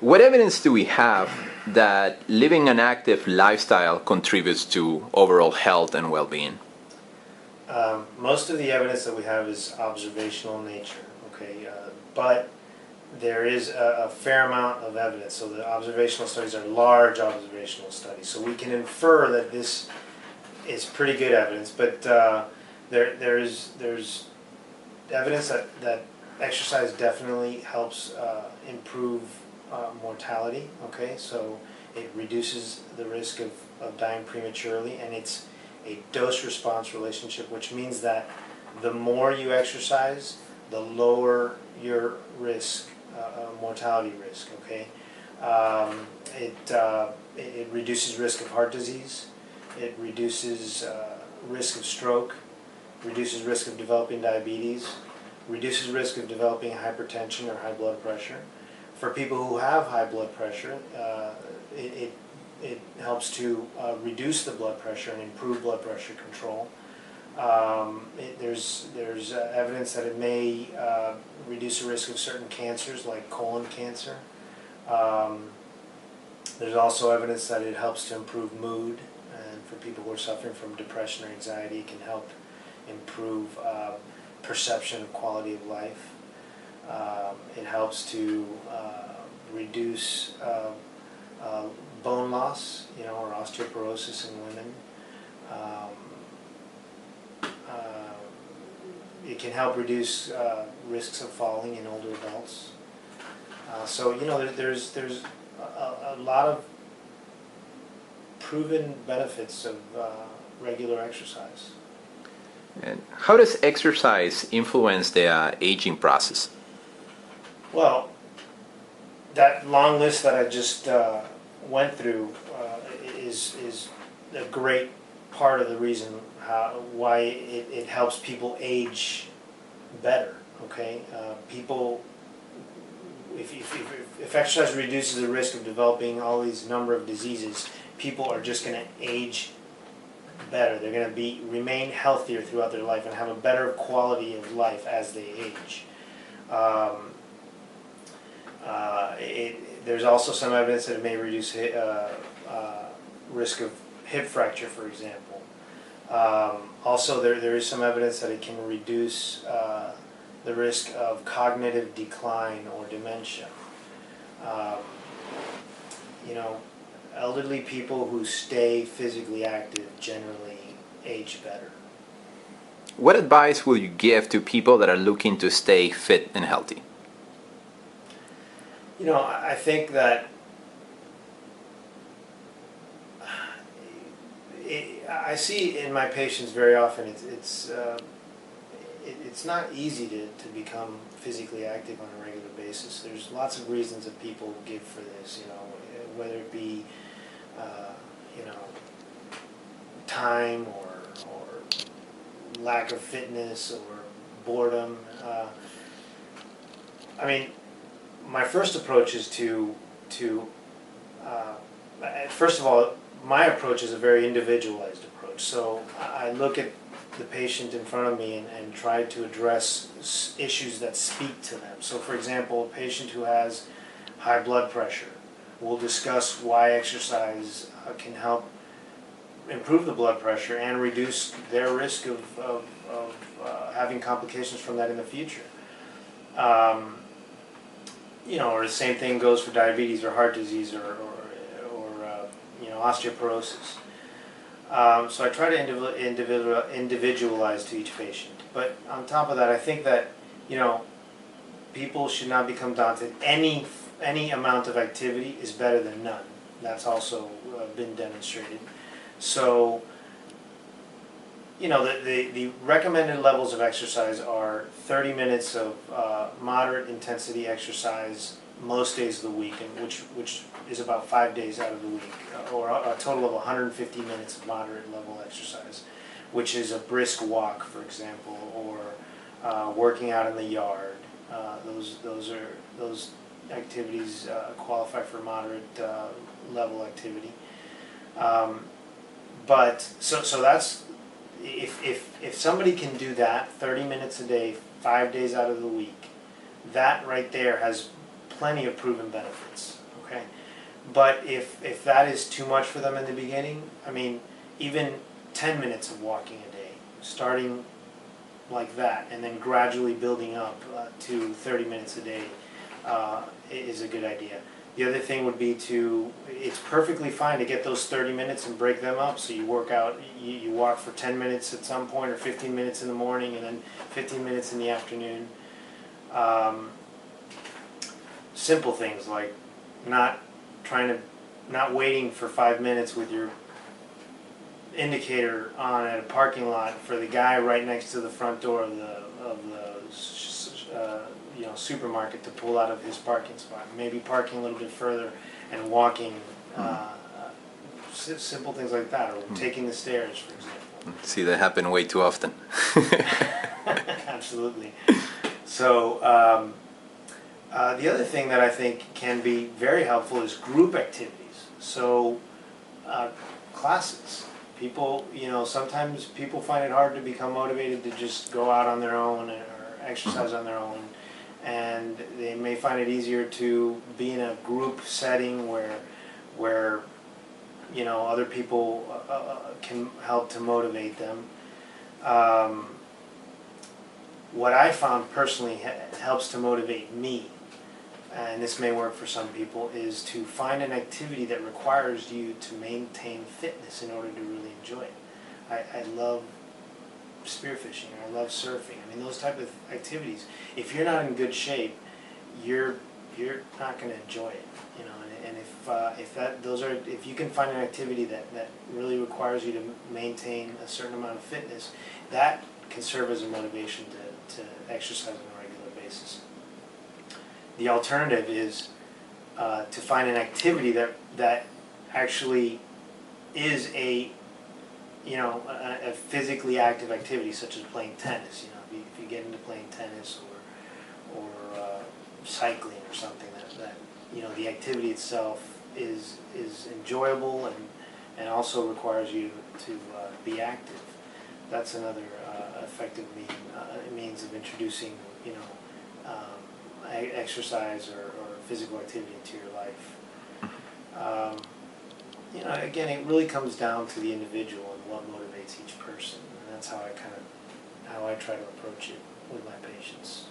What evidence do we have that living an active lifestyle contributes to overall health and well-being? Most of the evidence that we have is observational in nature, okay, but there is a fair amount of evidence. So the observational studies are large observational studies, so we can infer that this is pretty good evidence, but there's evidence that exercise definitely helps improve mortality, okay, so it reduces the risk of dying prematurely, and it's a dose-response relationship, which means that the more you exercise, the lower your risk, mortality risk, okay. It reduces risk of heart disease, it reduces risk of stroke, reduces risk of developing diabetes, reduces risk of developing hypertension or high blood pressure. For people who have high blood pressure, it helps to reduce the blood pressure and improve blood pressure control. There's evidence that it may reduce the risk of certain cancers like colon cancer. There's also evidence that it helps to improve mood, and for people who are suffering from depression or anxiety, it can help improve perception of quality of life. It helps to reduce bone loss, or osteoporosis in women. It can help reduce risks of falling in older adults. So there's a lot of proven benefits of regular exercise. And how does exercise influence the aging process? Well, that long list that I just went through is a great part of the reason why it helps people age better. Okay, people, if exercise reduces the risk of developing all these number of diseases, people are just going to age better. They're going to remain healthier throughout their life and have a better quality of life as they age. There's also some evidence that it may reduce risk of hip fracture, for example. Also, there is some evidence that it can reduce the risk of cognitive decline or dementia. Elderly people who stay physically active generally age better. What advice will you give to people that are looking to stay fit and healthy? I think that I see in my patients very often it's not easy to become physically active on a regular basis. There's lots of reasons that people give for this, whether it be time or lack of fitness or boredom. My first approach is first of all, my approach is a very individualized approach. So I look at the patient in front of me and try to address issues that speak to them. So for example, a patient who has high blood pressure, we'll discuss why exercise can help improve the blood pressure and reduce their risk of having complications from that in the future. Or the same thing goes for diabetes or heart disease or osteoporosis. So I try to individualize to each patient. But on top of that, I think that people should not become daunted. Any amount of activity is better than none. That's also been demonstrated. So the recommended levels of exercise are 30 minutes of moderate intensity exercise most days of the week, and which is about 5 days out of the week, or a total of 150 minutes of moderate level exercise, which is a brisk walk, for example, or working out in the yard. Those activities qualify for moderate level activity. But so that's if somebody can do that 30 minutes a day, 5 days out of the week, that right there has plenty of proven benefits. okay? But if that is too much for them in the beginning, I mean, even 10 minutes of walking a day, starting like that, and then gradually building up to 30 minutes a day is a good idea. The other thing would be it's perfectly fine to get those 30 minutes and break them up. So you work out, you walk for 10 minutes at some point, or 15 minutes in the morning, and then 15 minutes in the afternoon. Simple things like not waiting for 5 minutes with your indicator on at a parking lot for the guy right next to the front door of the supermarket to pull out of his parking spot. Maybe parking a little bit further and walking. Simple things like that, or taking the stairs, for example. See, that happen way too often. Absolutely. So the other thing that I think can be very helpful is group activities. So classes. People, sometimes people find it hard to become motivated to just go out on their own or exercise on their own, and they may find it easier to be in a group setting where other people can help to motivate them. What I found personally helps to motivate me, and this may work for some people, is to find an activity that requires you to maintain fitness in order to really enjoy it. I love spearfishing, or I love surfing. I mean, those type of activities. If you're not in good shape, you're not going to enjoy it. And if you can find an activity that really requires you to maintain a certain amount of fitness, that can serve as a motivation to exercise on a regular basis. The alternative is to find an activity that actually is a physically active activity, such as playing tennis. If you get into playing tennis or cycling or something, that the activity itself is enjoyable and also requires you to be active. That's another effective means of introducing exercise or physical activity into your life. Again, it really comes down to the individual and what motivates each person, and that's how I try to approach it with my patients.